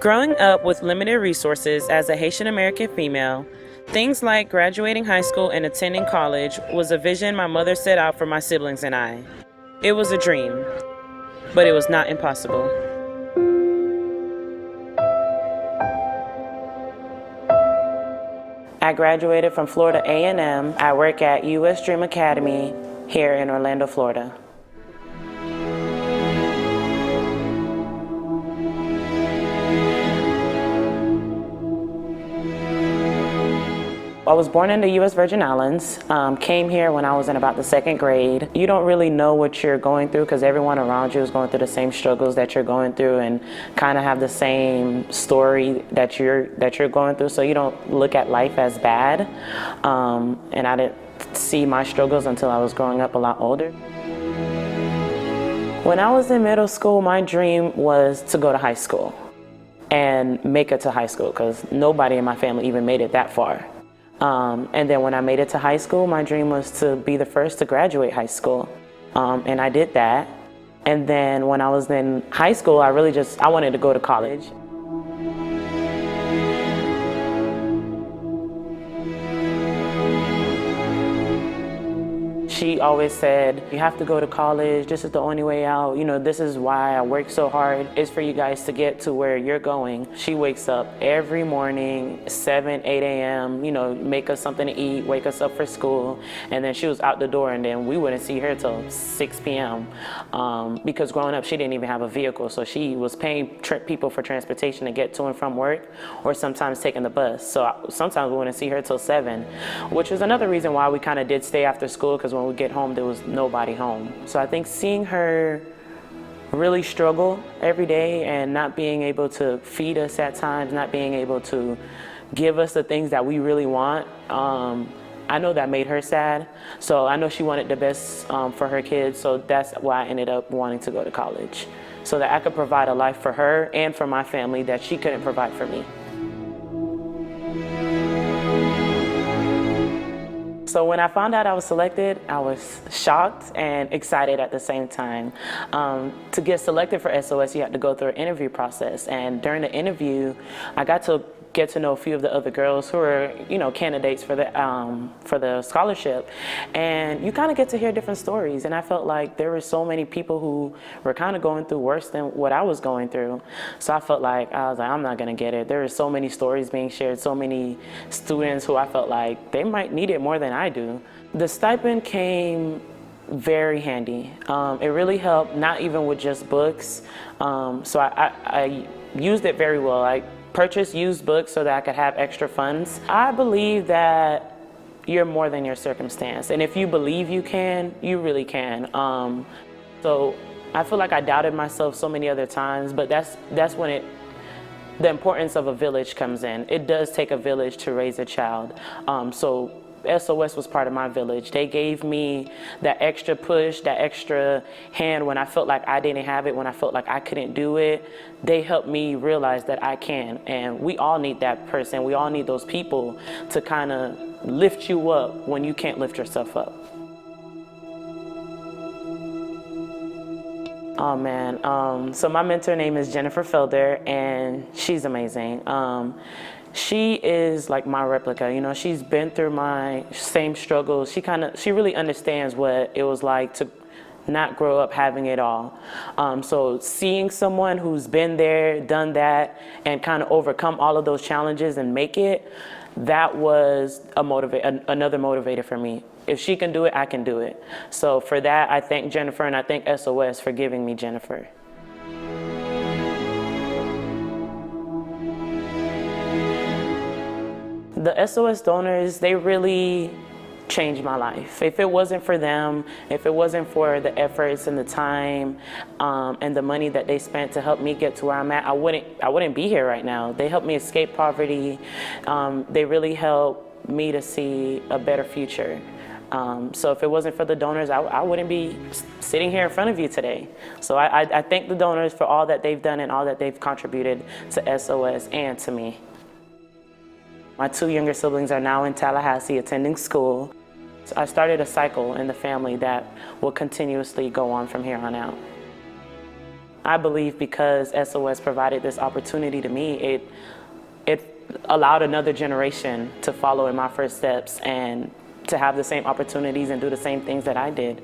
Growing up with limited resources as a Haitian American female, things like graduating high school and attending college was a vision my mother set out for my siblings and I. It was a dream, but it was not impossible. I graduated from Florida A&M. I work at US Dream Academy here in Orlando, Florida. I was born in the U.S. Virgin Islands, came here when I was in about the second grade. You don't really know what you're going through because everyone around you is going through the same struggles that you're going through and kind of have the same story that you're going through, so you don't look at life as bad. And I didn't see my struggles until I was growing up a lot older. When I was in middle school, my dream was to go to high school and make it to high school because nobody in my family even made it that far. And then when I made it to high school, my dream was to be the first to graduate high school. And I did that. And then when I was in high school, I wanted to go to college. She always said, you have to go to college, this is the only way out, this is why I work so hard, is for you guys to get to where you're going. She wakes up every morning, 7, 8 a.m., make us something to eat, wake us up for school, and then she was out the door and then we wouldn't see her till 6 p.m. Because growing up, she didn't even have a vehicle, so she was paying people for transportation to get to and from work, or sometimes taking the bus. So sometimes we wouldn't see her till 7, which was another reason why we kind of did stay after school, because when we get home, there was nobody home. So I think seeing her really struggle every day and not being able to feed us at times, not being able to give us the things that we really want, I know that made her sad. So I know she wanted the best for her kids, so that's why I ended up wanting to go to college, so that I could provide a life for her and for my family that she couldn't provide for me. So when I found out I was selected, I was shocked and excited at the same time. To get selected for SOS, you have to go through an interview process. And during the interview, I got to get to know a few of the other girls who were, candidates for the scholarship. And you kind of get to hear different stories. And I felt like there were so many people who were kind of going through worse than what I was going through. So I was like, I'm not gonna get it. There were so many stories being shared, so many students who I felt like they might need it more than I do. The stipend came very handy. It really helped, not even with just books. So I used it very well. I purchased used books so that I could have extra funds. I believe that you're more than your circumstance, and if you believe you can, you really can. So I feel like I doubted myself so many other times, but that's when the importance of a village comes in. It does take a village to raise a child. So SOS was part of my village. They gave me that extra push, that extra hand when I felt like I didn't have it, when I felt like I couldn't do it. They helped me realize that I can. And we all need that person. We all need those people to kind of lift you up when you can't lift yourself up. Oh man, so my mentor name is Jennifer Felder, and she's amazing. She is like my replica, she's been through my same struggles. She really understands what it was like to not grow up having it all. So seeing someone who's been there, done that, and kind of overcome all of those challenges and make it, that was another motivator for me. If she can do it, I can do it. So for that, I thank Jennifer, and I thank SOS for giving me Jennifer. The SOS donors, they really changed my life. If it wasn't for them, if it wasn't for the efforts and the time and the money that they spent to help me get to where I'm at, I wouldn't be here right now. They helped me escape poverty. They really helped me to see a better future. So if it wasn't for the donors, I wouldn't be sitting here in front of you today. So I thank the donors for all that they've done and all that they've contributed to SOS and to me. My 2 younger siblings are now in Tallahassee attending school. So I started a cycle in the family that will continuously go on from here on out. I believe because SOS provided this opportunity to me, it allowed another generation to follow in my first steps and to have the same opportunities and do the same things that I did.